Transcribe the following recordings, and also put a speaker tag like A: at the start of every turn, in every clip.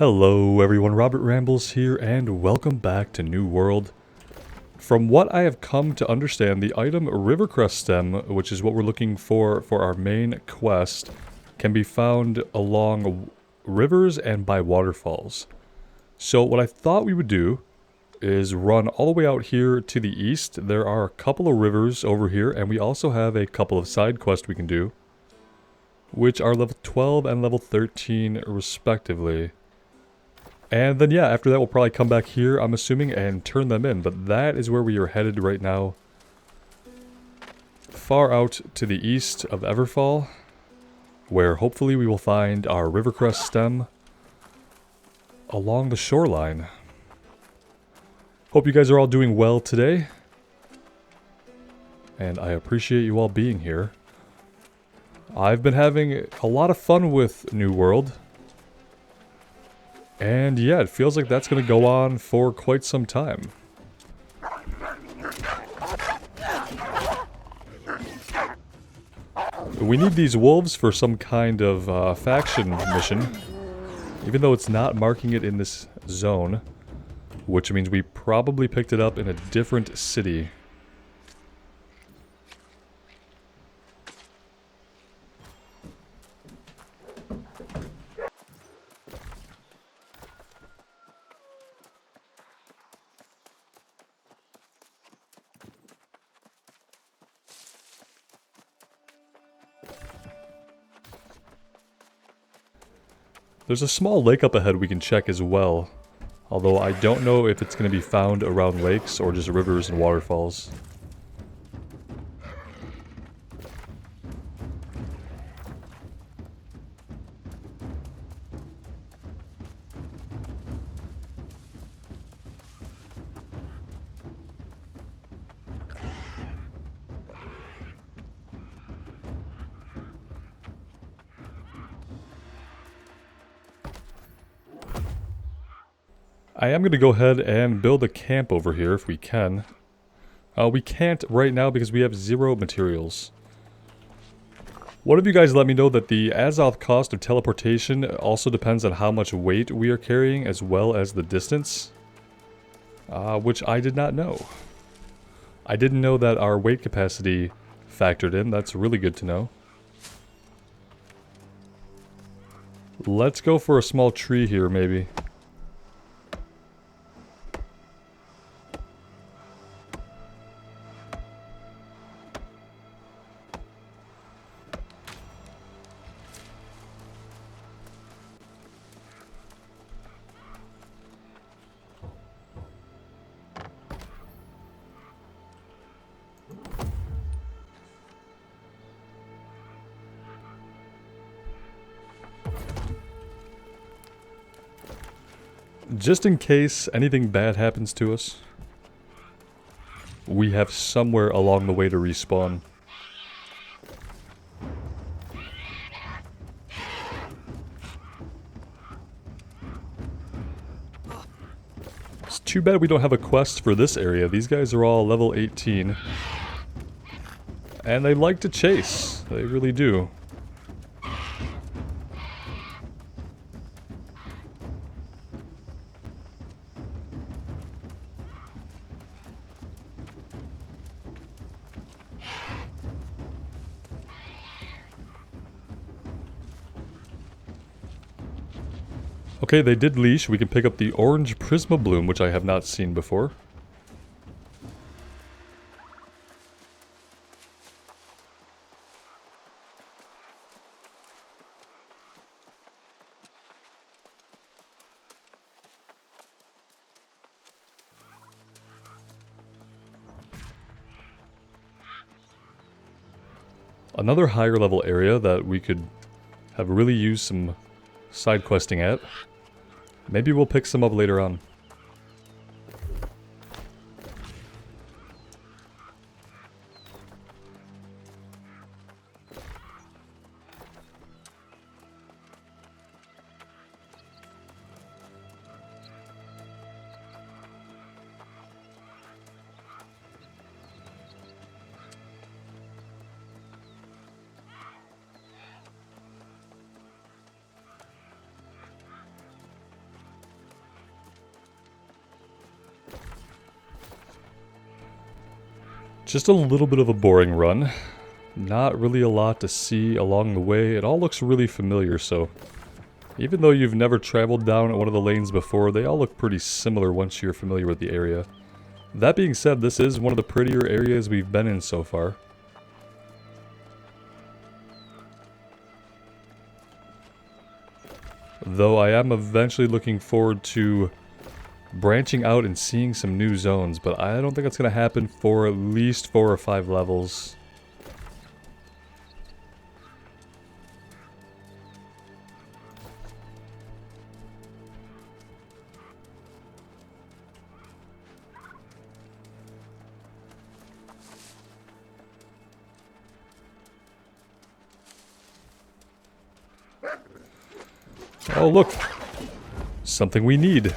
A: Hello everyone, Robert Rambles here, and welcome back to New World. From what I have come to understand, the item Rivercrest Stem, which is what we're looking for our main quest, can be found along rivers and by waterfalls. So what I thought we would do is run all the way out here to the east. There are a couple of rivers over here, and we also have a couple of side quests we can do, which are level 12 and level 13 respectively. And then yeah, after that we'll probably come back here, I'm assuming, and turn them in. But that is where we are headed right now. Far out to the east of Everfall, where hopefully we will find our Rivercrest Stem along the shoreline. Hope you guys are all doing well today. And I appreciate you all being here. I've been having a lot of fun with New World. And yeah, it feels like that's going to go on for quite some time. We need these wolves for some kind of faction mission, even though it's not marking it in this zone, which means we probably picked it up in a different city. There's a small lake up ahead we can check as well, although I don't know if it's going to be found around lakes or just rivers and waterfalls. I am going to go ahead and build a camp over here if we can. We can't right now because we have 0 materials. One of you guys let me know that the Azoth cost of teleportation also depends on how much weight we are carrying as well as the distance. Which I did not know. I didn't know that our weight capacity factored in. That's really good to know. Let's go for a small tree here maybe. Just in case anything bad happens to us, we have somewhere along the way to respawn. It's too bad we don't have a quest for this area. These guys are all level 18. And they like to chase. They really do. Okay, they did leash. We can pick up the orange Prisma Bloom, which I have not seen before. Another higher level area that we could have really used some side questing at. Maybe we'll pick some up later on. Just a little bit of a boring run. Not really a lot to see along the way. It all looks really familiar, so even though you've never traveled down one of the lanes before, they all look pretty similar once you're familiar with the area. That being said, this is one of the prettier areas we've been in so far. Though I am eventually looking forward to branching out and seeing some new zones, but I don't think that's going to happen for at least 4 or 5 levels. Oh, look! Something we need.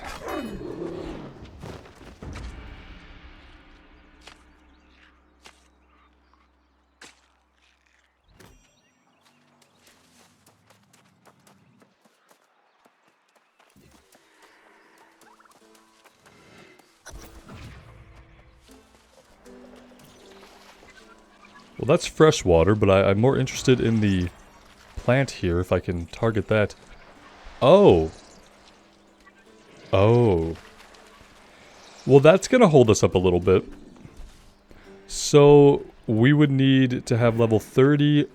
A: Well, that's fresh water, but I'm more interested in the plant here, if I can target that. Oh. Oh. Well, that's going to hold us up a little bit. So, we would need to have level 30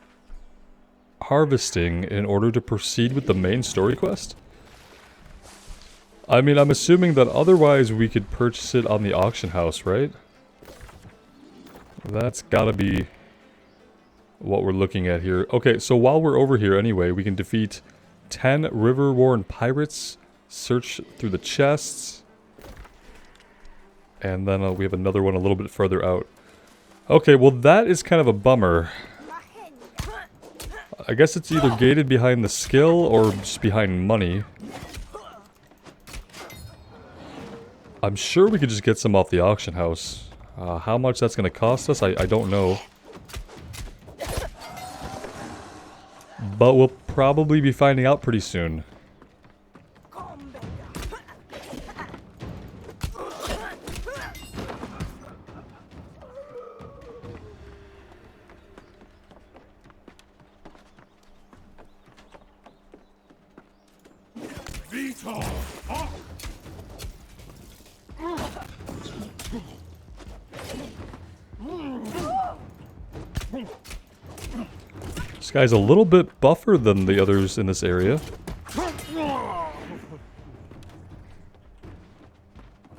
A: harvesting in order to proceed with the main story quest? I mean, I'm assuming that otherwise we could purchase it on the auction house, right? That's gotta be what we're looking at here. Okay, so while we're over here anyway, we can defeat 10 river-worn pirates, search through the chests, and then we have another one a little bit further out. Okay, well that is kind of a bummer. I guess it's either gated behind the skill or just behind money. I'm sure we could just get some off the auction house. How much that's going to cost us, I don't know. But we'll probably be finding out pretty soon. This guy's a little bit buffer than the others in this area.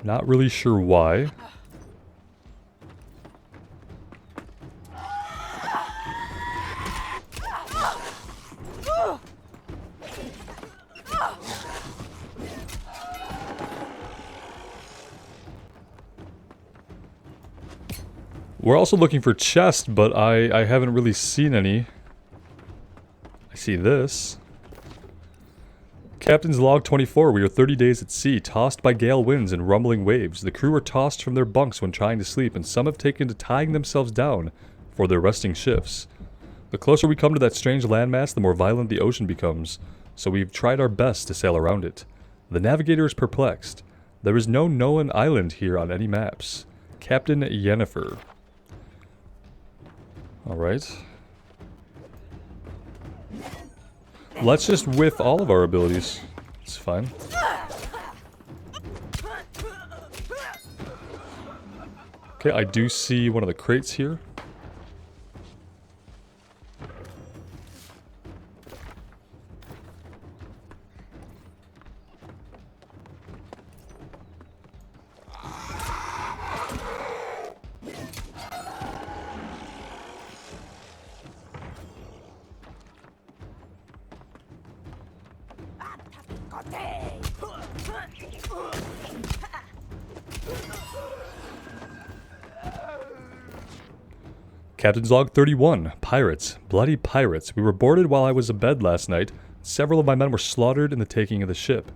A: Not really sure why. We're also looking for chests, but I haven't really seen any. I see this. Captain's log 24. We are 30 days at sea, tossed by gale winds and rumbling waves. The crew are tossed from their bunks when trying to sleep, and some have taken to tying themselves down for their resting shifts. The closer we come to that strange landmass, the more violent the ocean becomes, so we've tried our best to sail around it. The navigator is perplexed. There is no known island here on any maps. Captain Yennefer. Alright. Let's just whiff all of our abilities. It's fine. Okay, I do see one of the crates here. Captain's log 31. Pirates. Bloody pirates. We were boarded while I was abed last night. Several of my men were slaughtered in the taking of the ship.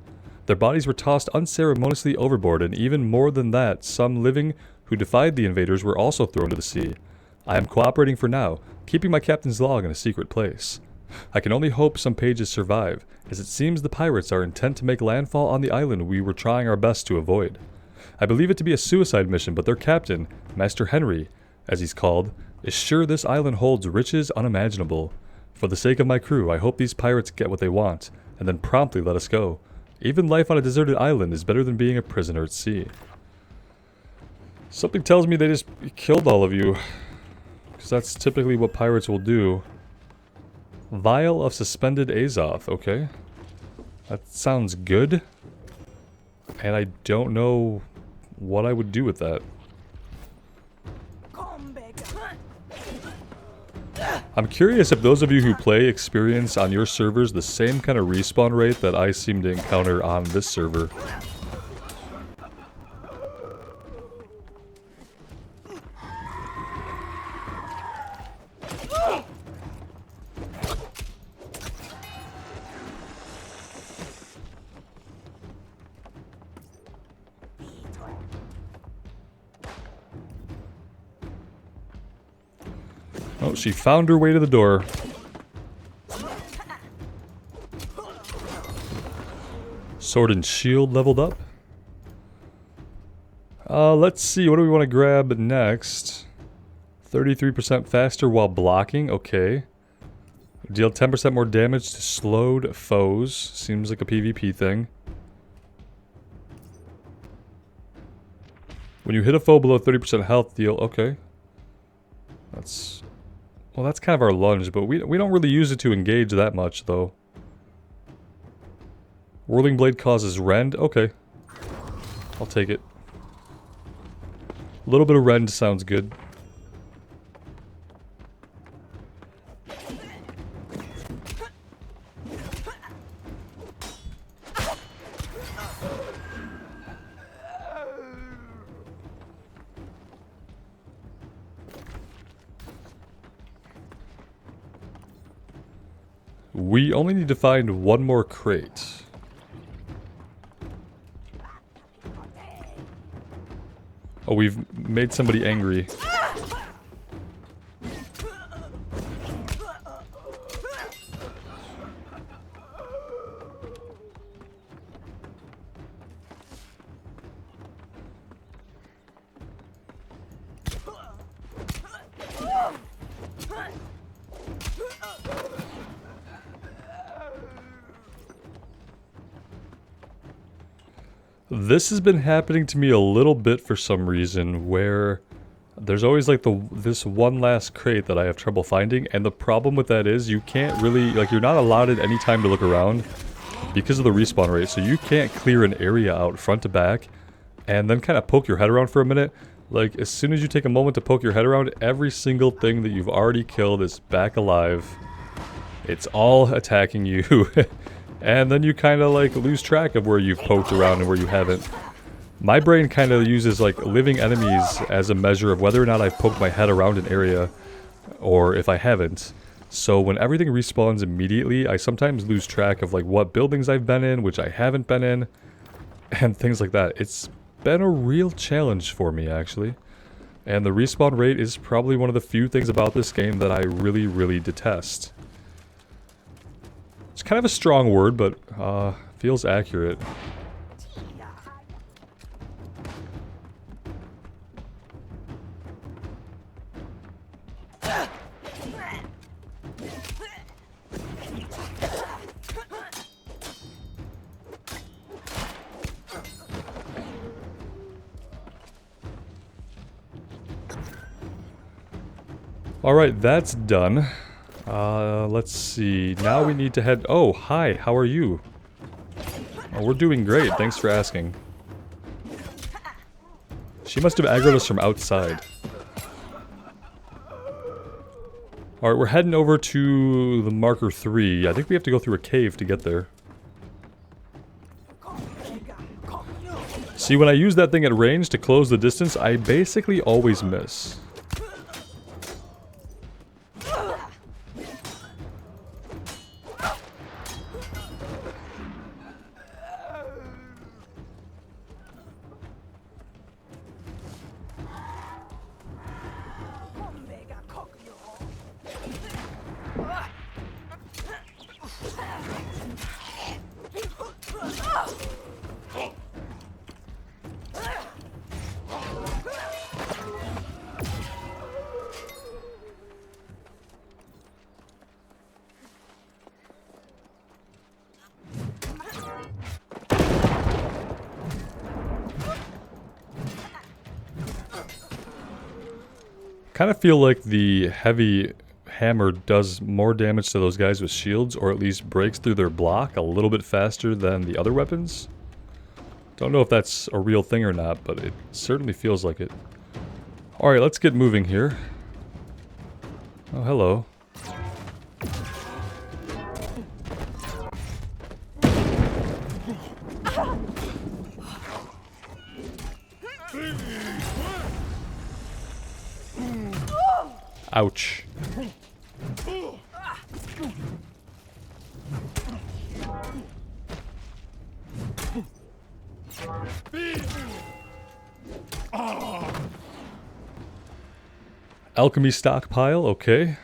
A: Their bodies were tossed unceremoniously overboard, and even more than that, some living who defied the invaders were also thrown to the sea. I am cooperating for now, keeping my captain's log in a secret place. I can only hope some pages survive, as it seems the pirates are intent to make landfall on the island we were trying our best to avoid. I believe it to be a suicide mission, but their captain, Master Henry, as he's called, is sure this island holds riches unimaginable. For the sake of my crew, I hope these pirates get what they want, and then promptly let us go. Even life on a deserted island is better than being a prisoner at sea. Something tells me they just killed all of you. Because that's typically what pirates will do. Vial of suspended Azoth, okay. That sounds good. And I don't know what I would do with that. I'm curious if those of you who play experience on your servers the same kind of respawn rate that I seem to encounter on this server. Oh, she found her way to the door. Sword and shield leveled up. Let's see, what do we want to grab next? 33% faster while blocking, okay. Deal 10% more damage to slowed foes. Seems like a PvP thing. When you hit a foe below 30% health, deal, okay. Well, that's kind of our lunge, but we don't really use it to engage that much, though. Whirling Blade causes rend? Okay. I'll take it. A little bit of rend sounds good. We only need to find one more crate. Oh, we've made somebody angry. This has been happening to me a little bit for some reason, where there's always like this one last crate that I have trouble finding, and the problem with that is you can't really, like, you're not allowed at any time to look around because of the respawn rate, so you can't clear an area out front to back and then kind of poke your head around for a minute. Like, as soon as you take a moment to poke your head around, every single thing that you've already killed is back alive. It's all attacking you. And then you kind of like lose track of where you've poked around and where you haven't. My brain kind of uses like living enemies as a measure of whether or not I've poked my head around an area or if I haven't. So when everything respawns immediately, I sometimes lose track of like what buildings I've been in, which I haven't been in, and things like that. It's been a real challenge for me, actually. And the respawn rate is probably one of the few things about this game that I really, really detest. It's kind of a strong word, but feels accurate. Alright, that's done. Let's see. Now we need to head... Oh, hi, how are you? Oh, we're doing great, thanks for asking. She must have aggroed us from outside. Alright, we're heading over to the marker 3. I think we have to go through a cave to get there. See, when I use that thing at range to close the distance, I basically always miss. Kind of feel like the heavy hammer does more damage to those guys with shields, or at least breaks through their block a little bit faster than the other weapons. Don't know if that's a real thing or not, but it certainly feels like it. Alright, let's get moving here. Oh, hello. Ouch. Alchemy stockpile, okay.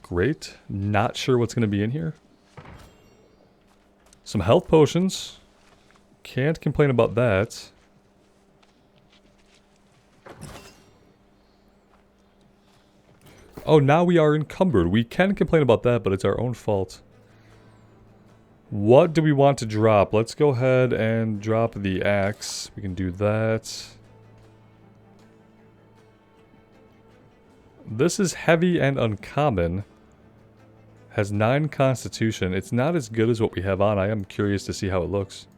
A: Great. Not sure what's going to be in here. Some health potions. Can't complain about that. Oh, now we are encumbered. We can complain about that, but it's our own fault. What do we want to drop? Let's go ahead and drop the axe. We can do that. This is heavy and uncommon. Has 9 constitution. It's not as good as what we have on. I am curious to see how it looks.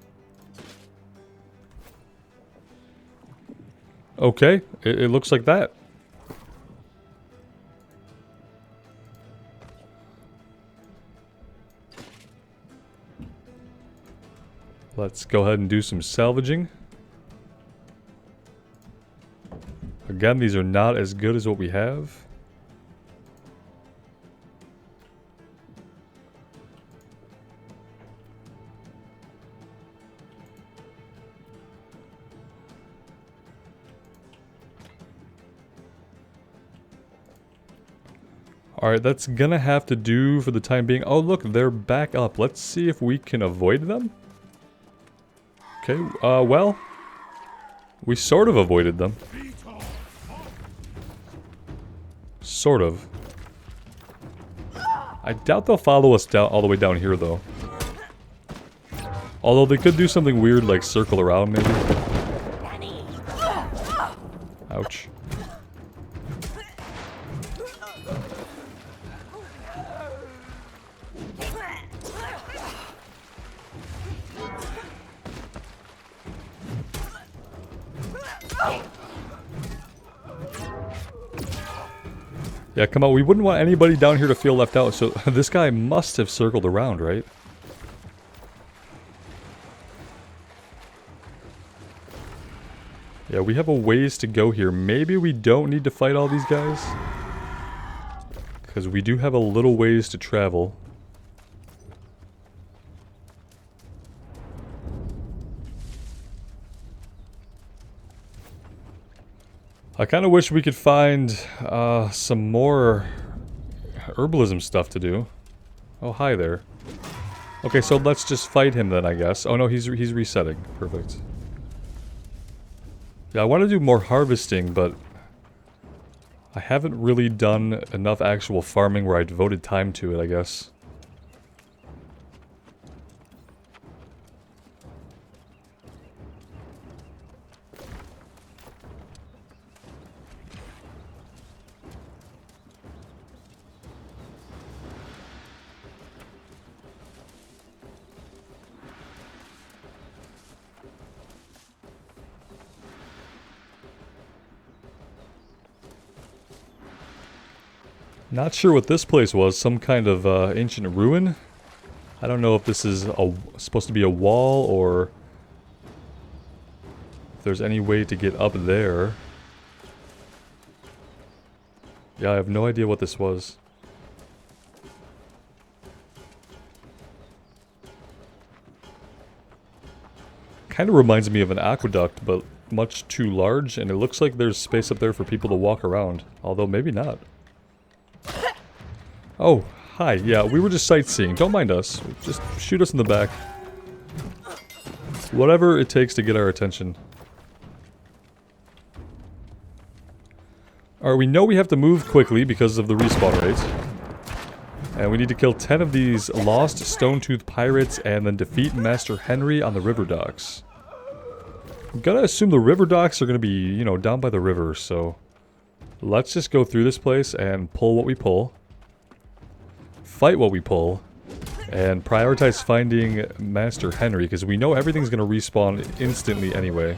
A: Okay, it looks like that. Let's go ahead and do some salvaging. Again, these are not as good as what we have. Alright, that's gonna have to do for the time being. Oh look, they're back up. Let's see if we can avoid them. Okay, well, we sort of avoided them. Sort of. I doubt they'll follow us down all the way down here, though. Although they could do something weird, like circle around, maybe. Ouch. Yeah, come on, we wouldn't want anybody down here to feel left out, so this guy must have circled around, right? Yeah, we have a ways to go here. Maybe we don't need to fight all these guys. Because we do have a little ways to travel. I kind of wish we could find some more herbalism stuff to do. Oh, hi there. Okay, so let's just fight him then, I guess. Oh no, he's resetting. Perfect. Yeah, I want to do more harvesting, but I haven't really done enough actual farming where I devoted time to it, I guess. Not sure what this place was, some kind of ancient ruin. I don't know if this is supposed to be a wall or if there's any way to get up there. Yeah, I have no idea what this was. Kind of reminds me of an aqueduct, but much too large, and it looks like there's space up there for people to walk around, although maybe not. Oh, hi. Yeah, we were just sightseeing. Don't mind us. Just shoot us in the back. Whatever it takes to get our attention. Alright, we know we have to move quickly because of the respawn rate. And we need to kill 10 of these lost stone-toothed pirates and then defeat Master Henry on the river docks. I'm gonna assume the river docks are gonna be, you know, down by the river, so... Let's just go through this place and pull what we pull. Fight what we pull. And prioritize finding Master Henry, because we know everything's going to respawn instantly anyway.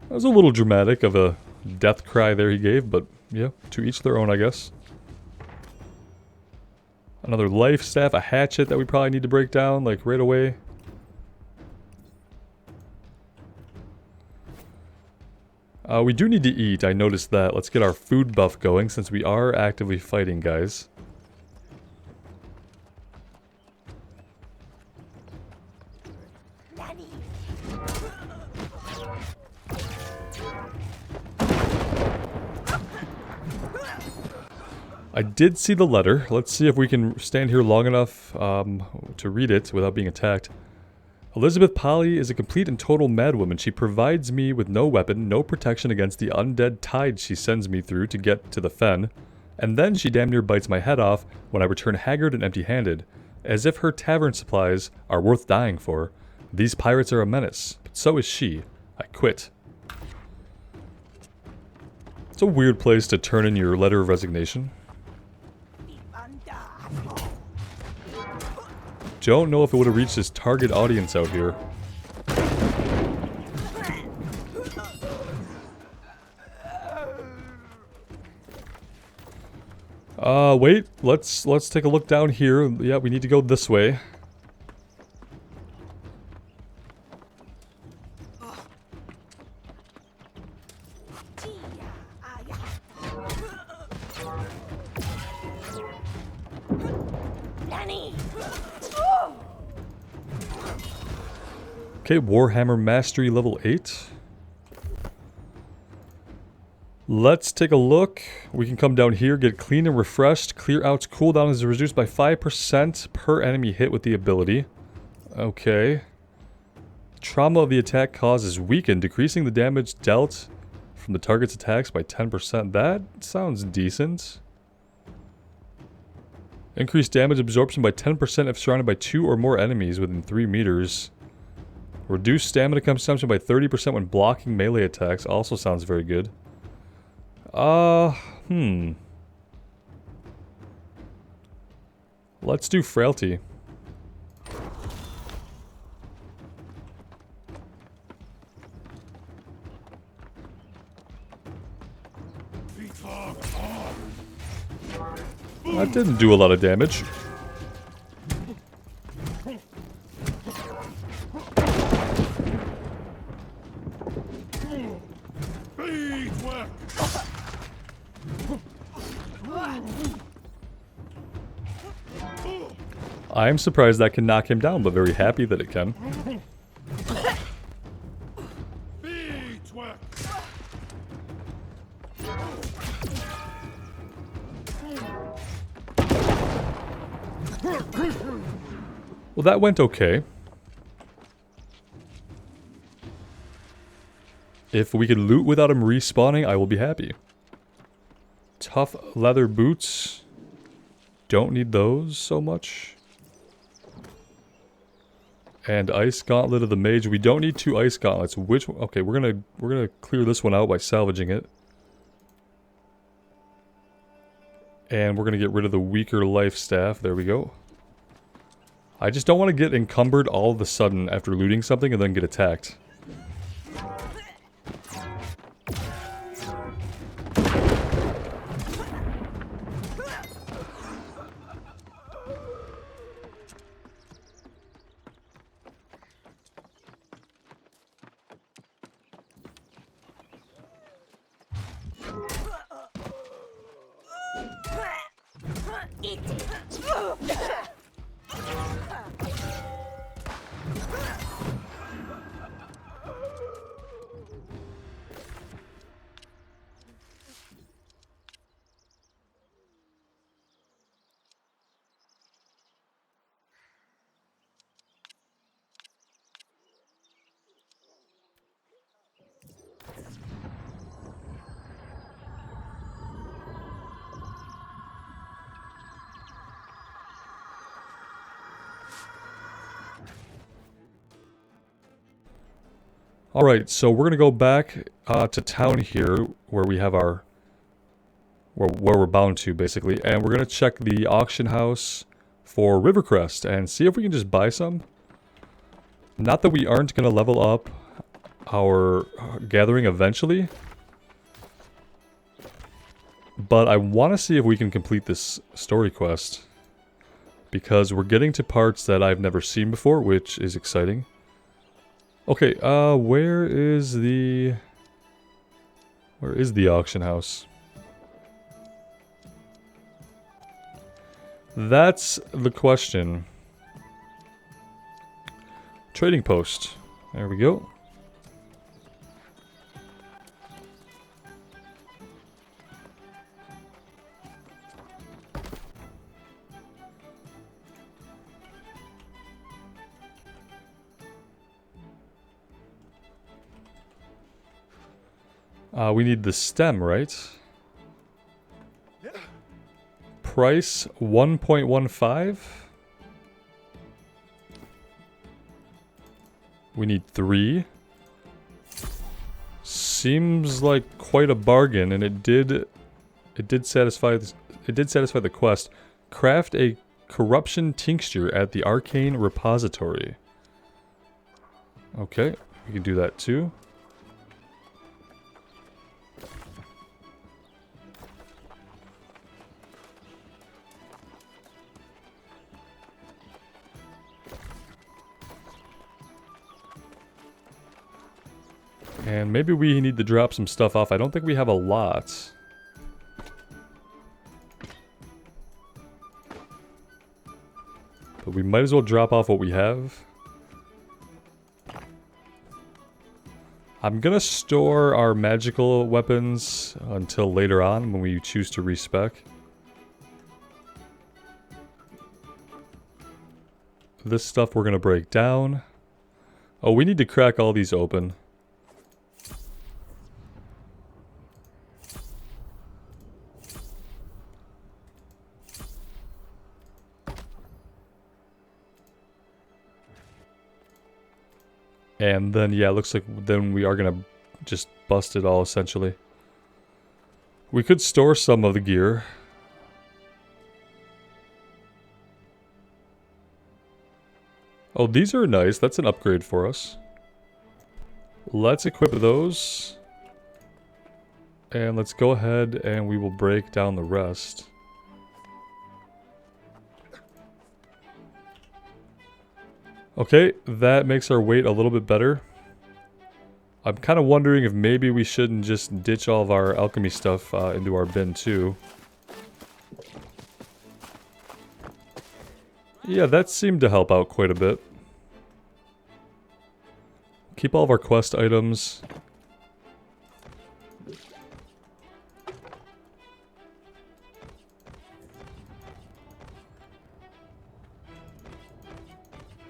A: That was a little dramatic of a death cry there he gave, but yeah, to each their own, I guess. Another life staff, a hatchet that we probably need to break down, like, right away. We do need to eat, I noticed that. Let's get our food buff going, since we are actively fighting, guys. I did see the letter. Let's see if we can stand here long enough to read it without being attacked. Elizabeth Polly is a complete and total madwoman. She provides me with no weapon, no protection against the undead tide she sends me through to get to the fen. And then she damn near bites my head off when I return haggard and empty-handed. As if her tavern supplies are worth dying for. These pirates are a menace, but so is she. I quit. It's a weird place to turn in your letter of resignation. Don't know if it would have reached its target audience out here. Wait. Let's take a look down here. Yeah, we need to go this way. Okay, Warhammer Mastery level 8. Let's take a look. We can come down here, get clean and refreshed. Clear out's cooldown is reduced by 5% per enemy hit with the ability. Okay. Trauma of the attack cause is weakened, decreasing the damage dealt from the target's attacks by 10%. That sounds decent. Increased damage absorption by 10% if surrounded by 2 or more enemies within 3 meters. Reduced stamina consumption by 30% when blocking melee attacks. Also sounds very good. Let's do Frailty. That didn't do a lot of damage. I'm surprised that can knock him down, but very happy that it can. Well, that went okay. If we can loot without him respawning, I will be happy. Tough leather boots. Don't need those so much. And ice gauntlet of the mage. We don't need 2 ice gauntlets. Which one? Okay, we're gonna clear this one out by salvaging it. And we're gonna get rid of the weaker life staff. There we go. I just don't want to get encumbered all of a sudden after looting something and then get attacked. Alright, so we're gonna go back to town here, where we have our... where we're bound to, basically. And we're gonna check the auction house for Rivercrest and see if we can just buy some. Not that we aren't gonna level up our gathering eventually. But I want to see if we can complete this story quest. Because we're getting to parts that I've never seen before, which is exciting. Okay, where is the auction house? That's the question. Trading post. There we go. We need the stem, right? Price 1.15. We need 3. Seems like quite a bargain, and it did satisfy the quest. Craft a corruption tincture at the arcane repository. Okay, we can do that too. And maybe we need to drop some stuff off. I don't think we have a lot. But we might as well drop off what we have. I'm gonna store our magical weapons until later on when we choose to respec. This stuff we're gonna break down. Oh, we need to crack all these open. And then, yeah, it looks like then we are gonna just bust it all, essentially. We could store some of the gear. Oh, these are nice. That's an upgrade for us. Let's equip those. And let's go ahead and we will break down the rest. Okay, that makes our weight a little bit better. I'm kind of wondering if maybe we shouldn't just ditch all of our alchemy stuff into our bin too. Yeah, that seemed to help out quite a bit. Keep all of our quest items.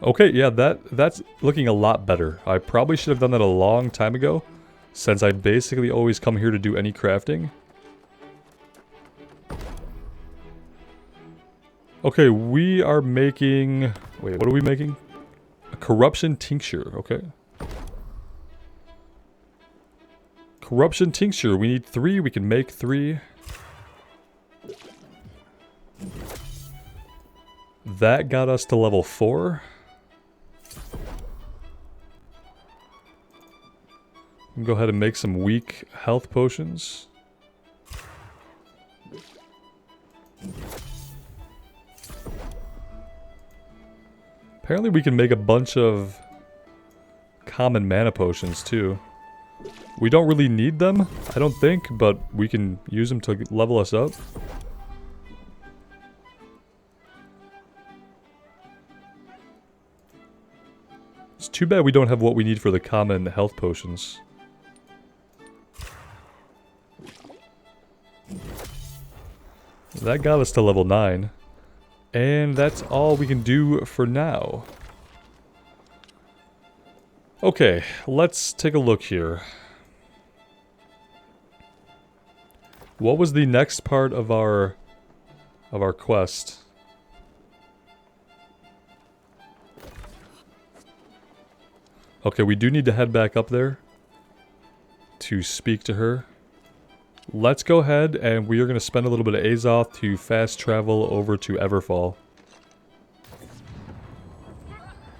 A: Okay, yeah, that's looking a lot better. I probably should have done that a long time ago, since I basically always come here to do any crafting. Okay, we are making... Wait, what are we making? A corruption tincture, okay. Corruption tincture, we need 3, we can make 3. That got us to level 4. Go ahead and make some weak health potions. Apparently we can make a bunch of common mana potions too. We don't really need them, I don't think, but we can use them to level us up. It's too bad we don't have what we need for the common health potions. That got us to level 9. And that's all we can do for now. Okay, let's take a look here. What was the next part of our quest? Okay, we do need to head back up there to speak to her. Let's go ahead and we are going to spend a little bit of Azoth to fast travel over to Everfall.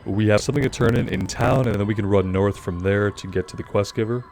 A: We have something to turn in town, and then we can run north from there to get to the quest giver.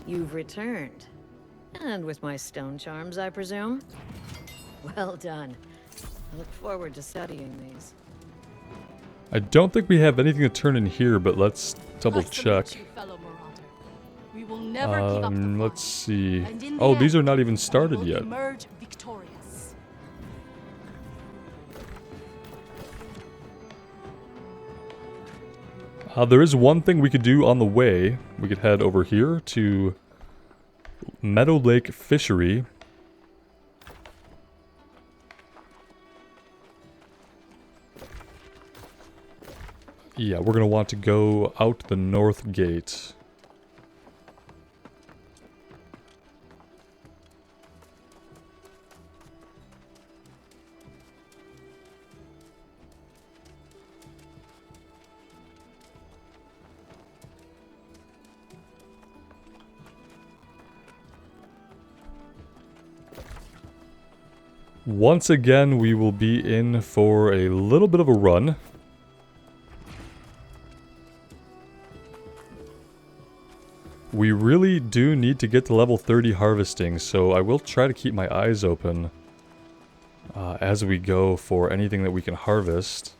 B: You've returned. And with my stone charms, I presume? Well done. I look forward to studying these.
A: I don't think we have anything to turn in here, but let's double check.
C: We will never give up the fight.
A: Let's see.
C: And in the
A: Oh, these are
C: end,
A: not even
C: we
A: started
C: will
A: yet.
C: emerge victorious.
A: There is one thing we could do on the way. We could head over here to Meadow Lake Fishery. Yeah, we're going to want to go out the north gate. Once again, we will be in for a little bit of a run. We really do need to get to level 30 harvesting, so I will try to keep my eyes open as we go for anything that we can harvest.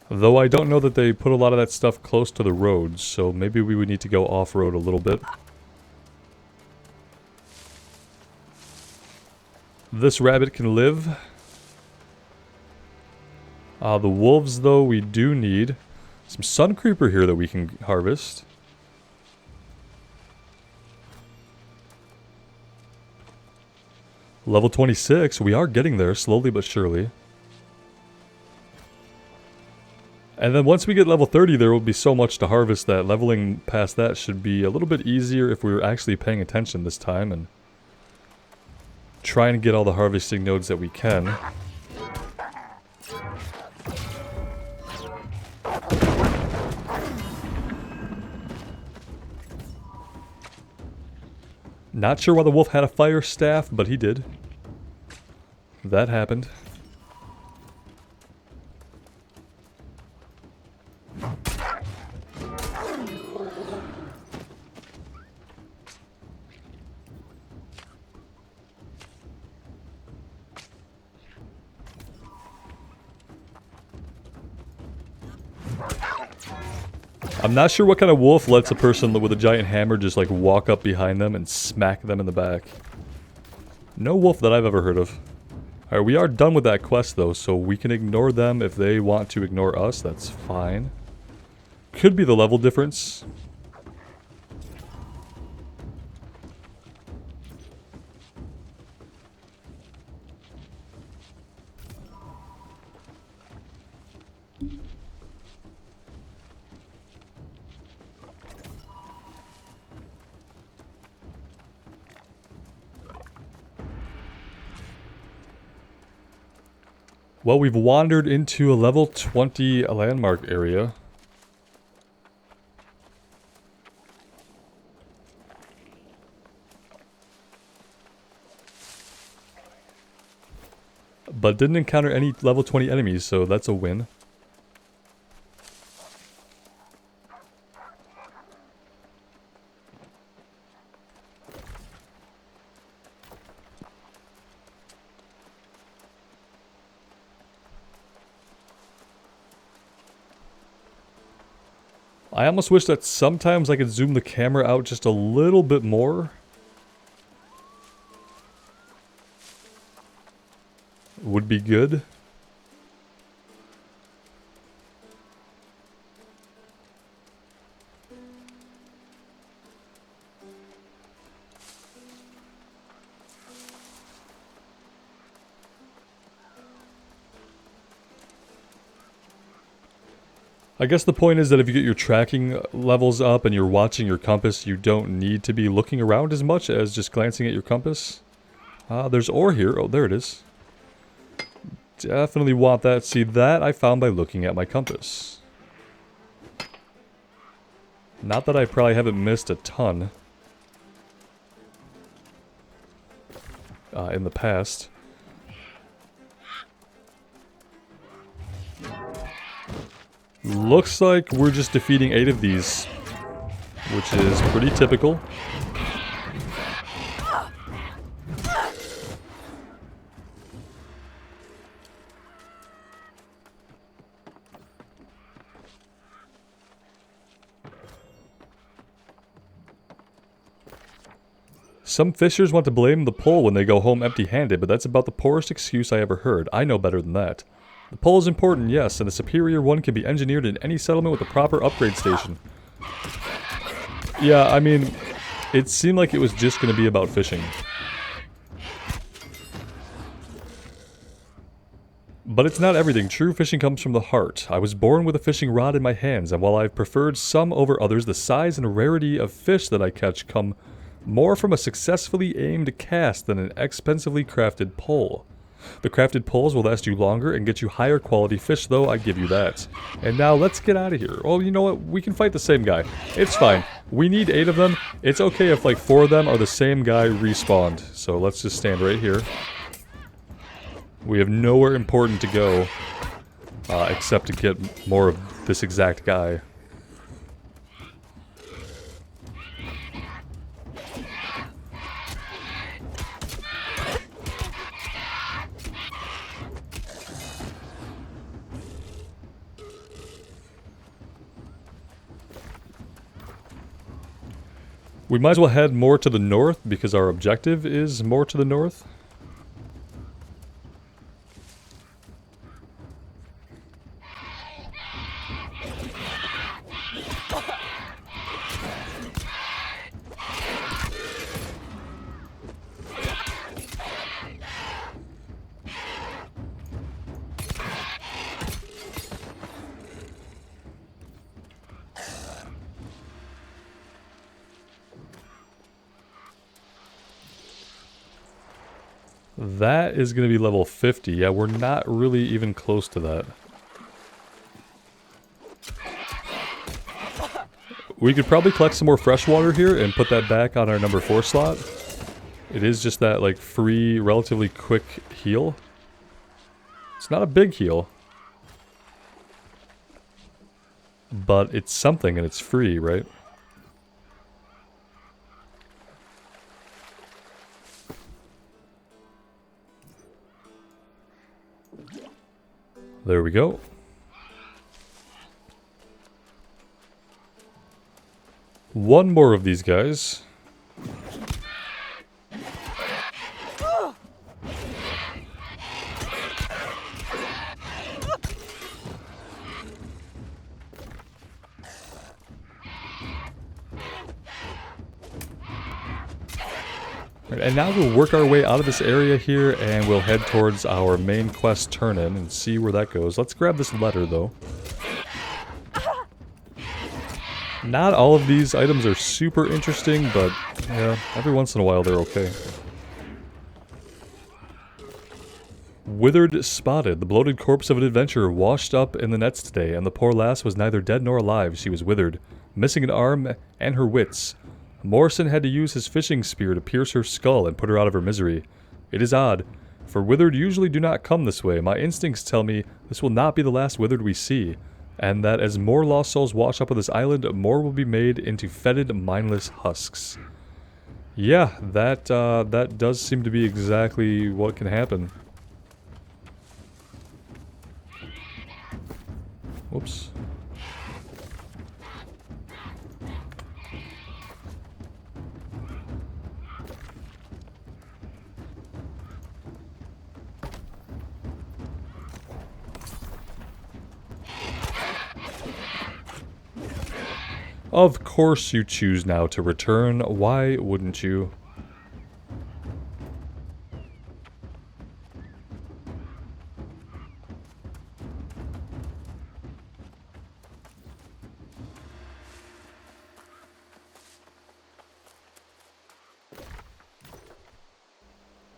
A: Though I don't know that they put a lot of that stuff close to the roads, so maybe we would need to go off-road a little bit. This rabbit can live. The wolves, though, we do need some sun creeper here that we can harvest. Level 26, we are getting there slowly but surely. And then once we get level 30, there will be so much to harvest that leveling past that should be a little bit easier if we were actually paying attention this time and trying to get all the harvesting nodes that we can. Not sure why the wolf had a fire staff, but he did. That happened. I'm not sure what kind of wolf lets a person with a giant hammer just like walk up behind them and smack them in the back. No wolf that I've ever heard of. Alright, we are done with that quest though, so we can ignore them if they want to ignore us, that's fine. Could be the level difference. Well, we've wandered into a level 20 landmark area. But didn't encounter any level 20 enemies, so that's a win. I almost wish that sometimes I could zoom the camera out just a little bit more. Would be good. I guess the point is that if you get your tracking levels up and you're watching your compass, you don't need to be looking around as much as just glancing at your compass. There's ore here. Oh, there it is. Definitely want that. See, that I found by looking at my compass. Not that I probably haven't missed a ton in the past. Looks like we're just defeating 8 of these, which is pretty typical. Some fishers want to blame the pole when they go home empty-handed, but that's about the poorest excuse I ever heard. I know better than that. The pole is important, yes, and a superior one can be engineered in any settlement with a proper upgrade station. Yeah, I mean, it seemed like it was just going to be about fishing. But it's not everything. True fishing comes from the heart. I was born with a fishing rod in my hands, and while I've preferred some over others, the size and rarity of fish that I catch come more from a successfully aimed cast than an expensively crafted pole. The crafted poles will last you longer and get you higher quality fish, though, I give you that. And now let's get out of here. Oh, you know what? We can fight the same guy. It's fine. We need 8 of them. It's okay if like 4 of them are the same guy respawned. So let's just stand right here. We have nowhere important to go except to get more of this exact guy. We might as well head more to the north because our objective is more to the north. That is going to be level 50. Yeah, we're not really even close to that. We could probably collect some more fresh water here and put that back on our number 4 slot. It is just that, like, free, relatively quick heal. It's not a big heal. But it's something and it's free, right? There we go. One more of these guys. And now we'll work our way out of this area here, and we'll head towards our main quest turn-in and see where that goes. Let's grab this letter, though. Not all of these items are super interesting, but yeah, every once in a while they're okay. Withered spotted. The bloated corpse of an adventurer washed up in the nets today, and the poor lass was neither dead nor alive. She was withered, missing an arm and her wits. Morrison had to use his fishing spear to pierce her skull and put her out of her misery. It is odd. For withered usually do not come this way. My instincts tell me this will not be the last withered we see, and that as more lost souls wash up on this island, more will be made into fetid, mindless husks. Yeah, that does seem to be exactly what can happen. Whoops. Of course you choose now to return. Why wouldn't you?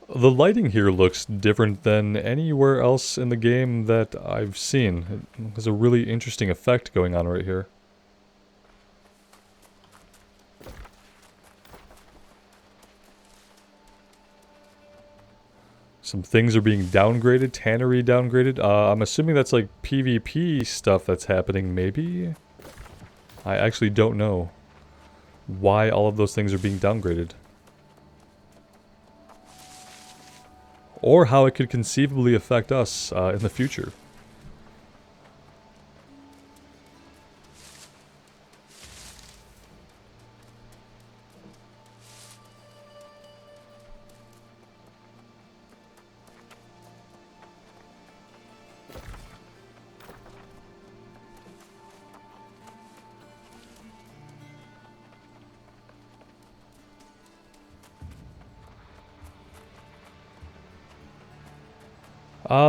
A: The lighting here looks different than anywhere else in the game that I've seen. It has a really interesting effect going on right here. Some things are being downgraded, tannery downgraded. I'm assuming that's like PvP stuff that's happening, maybe? I actually don't know why all of those things are being downgraded. Or how it could conceivably affect us in the future.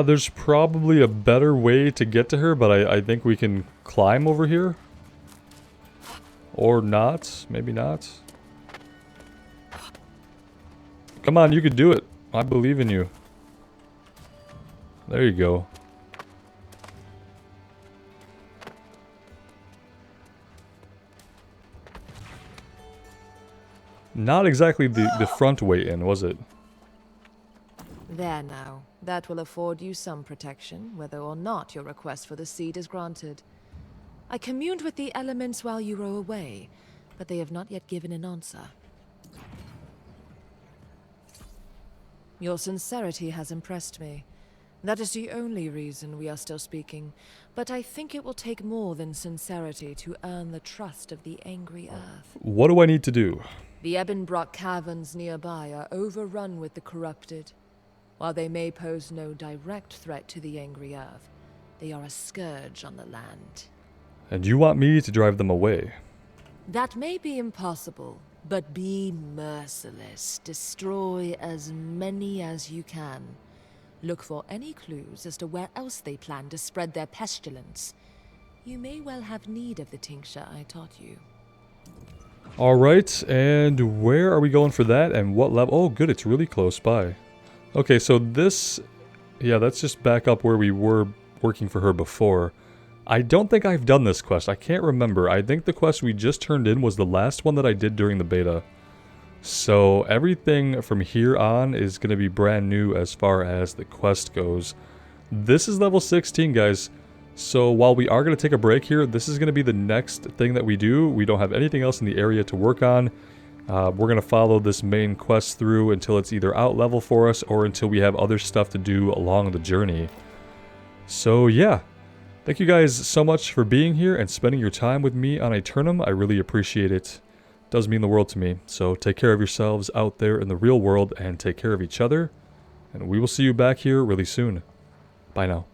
A: There's probably a better way to get to her, but I think we can climb over here. Or not. Maybe not. Come on, you can do it. I believe in you. There you go. Not exactly the front way in, was it?
D: There now. That will afford you some protection, whether or not your request for the seed is granted. I communed with the elements while you were away, but they have not yet given an answer. Your sincerity has impressed me. That is the only reason we are still speaking, but I think it will take more than sincerity to earn the trust of the angry earth.
A: What do I need to do?
D: The Ebonbrock caverns nearby are overrun with the corrupted. While they may pose no direct threat to the angry earth, they are a scourge on the land.
A: And you want me to drive them away?
D: That may be impossible, but be merciless. Destroy as many as you can. Look for any clues as to where else they plan to spread their pestilence. You may well have need of the tincture I taught you.
A: Alright, and where are we going for that, and what level? Oh good, it's really close by. Okay, so this... yeah, that's just back up where we were working for her before. I don't think I've done this quest. I can't remember. I think the quest we just turned in was the last one that I did during the beta. So everything from here on is going to be brand new as far as the quest goes. This is level 16, guys. So while we are going to take a break here, this is going to be the next thing that we do. We don't have anything else in the area to work on. We're going to follow this main quest through until it's either out level for us or until we have other stuff to do along the journey. So yeah, thank you guys so much for being here and spending your time with me on Aeternum. I really appreciate it. It does mean the world to me. So take care of yourselves out there in the real world and take care of each other. And we will see you back here really soon. Bye now.